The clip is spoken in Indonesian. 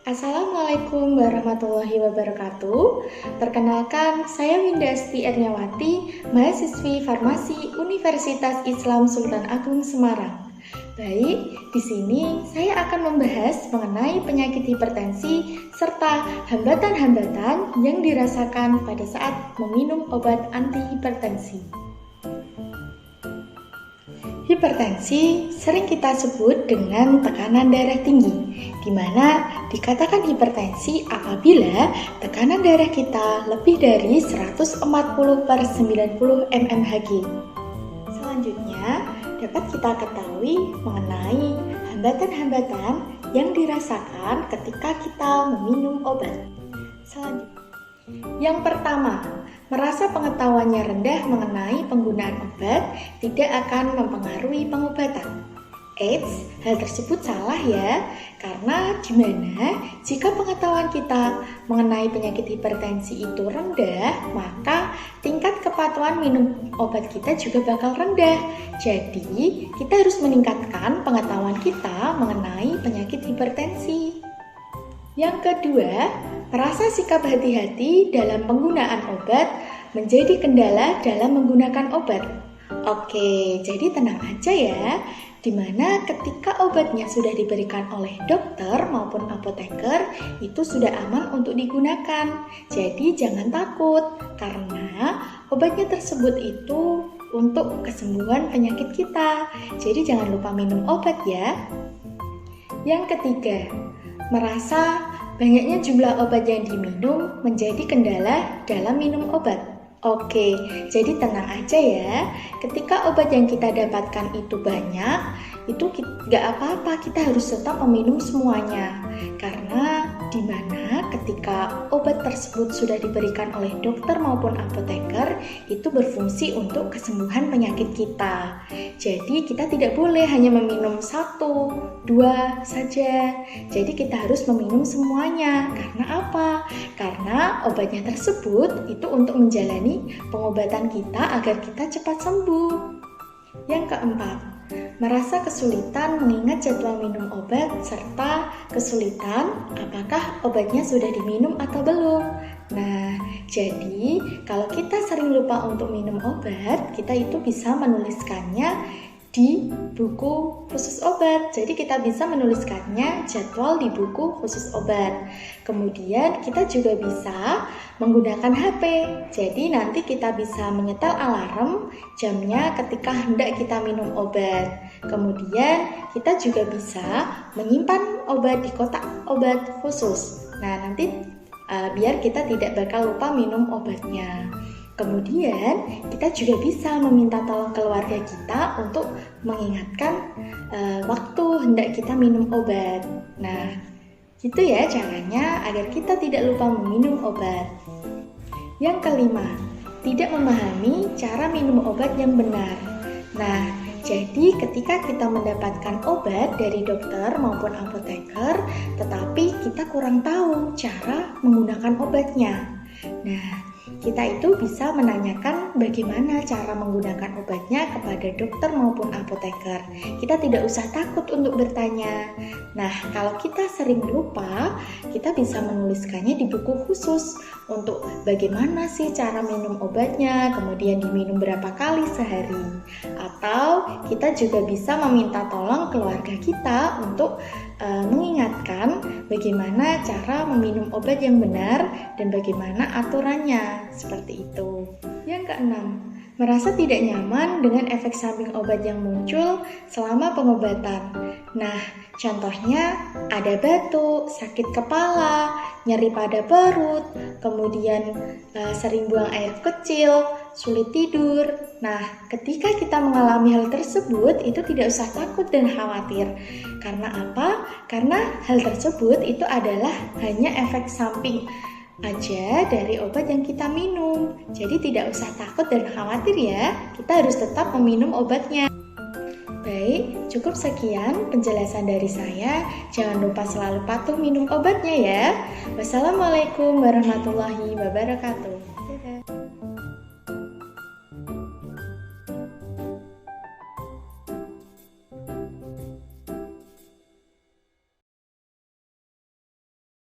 Assalamualaikum warahmatullahi wabarakatuh. Perkenalkan, saya Windasti Ernyawati, mahasiswi Farmasi Universitas Islam Sultan Agung Semarang. Baik, di sini saya akan membahas mengenai penyakit hipertensi serta hambatan-hambatan yang dirasakan pada saat meminum obat antihipertensi. Hipertensi sering kita sebut dengan tekanan darah tinggi, di mana dikatakan hipertensi apabila tekanan darah kita lebih dari 140/90 mmHg. Selanjutnya, dapat kita ketahui mengenai hambatan-hambatan yang dirasakan ketika kita meminum obat. Selanjutnya, yang pertama, merasa pengetahuannya rendah mengenai penggunaan obat tidak akan mempengaruhi pengobatan. Eits, hal tersebut salah ya, karena gimana jika pengetahuan kita mengenai penyakit hipertensi itu rendah, maka tingkat kepatuhan minum obat kita juga bakal rendah. Jadi, kita harus meningkatkan pengetahuan kita mengenai penyakit hipertensi. Yang kedua, merasa sikap hati-hati dalam penggunaan obat menjadi kendala dalam menggunakan obat. Oke, jadi tenang aja ya, dimana ketika obatnya sudah diberikan oleh dokter maupun apoteker, itu sudah aman untuk digunakan. Jadi jangan takut, karena obatnya tersebut itu untuk kesembuhan penyakit kita. Jadi jangan lupa minum obat ya. Yang ketiga, merasa banyaknya jumlah obat yang diminum menjadi kendala dalam minum obat. Oke, jadi tenang aja ya. Ketika obat yang kita dapatkan itu banyak, itu gak apa-apa, kita harus tetap meminum semuanya. Karena dimana ketika obat tersebut sudah diberikan oleh dokter maupun apoteker, itu berfungsi untuk kesembuhan penyakit kita. Jadi kita tidak boleh hanya meminum 1, 2 saja. Jadi kita harus meminum semuanya. Karena apa? Karena obatnya tersebut itu untuk menjalani pengobatan kita agar kita cepat sembuh. Yang keempat, merasa kesulitan mengingat jadwal minum obat serta kesulitan apakah obatnya sudah diminum atau belum. Nah, jadi kalau kita sering lupa untuk minum obat, kita itu bisa menuliskannya di buku khusus obat. Jadi kita bisa menuliskannya jadwal di buku khusus obat. Kemudian kita juga bisa menggunakan HP. Jadi nanti kita bisa menyetel alarm jamnya ketika hendak kita minum obat. Kemudian kita juga bisa menyimpan obat di kotak obat khusus. Nah, nanti biar kita tidak bakal lupa minum obatnya. Kemudian kita juga bisa meminta tolong keluarga kita untuk mengingatkan waktu hendak kita minum obat. Nah, gitu ya caranya agar kita tidak lupa meminum obat. Yang kelima, tidak memahami cara minum obat yang benar. Nah, jadi ketika kita mendapatkan obat dari dokter maupun apoteker, tetapi kita kurang tahu cara menggunakan obatnya. Nah, kita itu bisa menanyakan bagaimana cara menggunakan obatnya kepada dokter maupun apoteker. Kita tidak usah takut untuk bertanya. Nah, kalau kita sering lupa, kita bisa menuliskannya di buku khusus untuk bagaimana sih cara minum obatnya, kemudian diminum berapa kali sehari. Atau kita juga bisa meminta tolong keluarga kita untuk mengingatkan bagaimana cara meminum obat yang benar dan bagaimana aturannya, seperti itu. Yang keenam, merasa tidak nyaman dengan efek samping obat yang muncul selama pengobatan. Nah, contohnya ada batuk, sakit kepala, nyeri pada perut, kemudian sering buang air kecil, sulit tidur. Nah, ketika kita mengalami hal tersebut, itu tidak usah takut dan khawatir. Karena apa? Karena hal tersebut itu adalah hanya efek samping aja dari obat yang kita minum. Jadi tidak usah takut dan khawatir ya. Kita harus tetap meminum obatnya. Baik, cukup sekian penjelasan dari saya. Jangan lupa selalu patuh minum obatnya ya. Wassalamualaikum warahmatullahi wabarakatuh.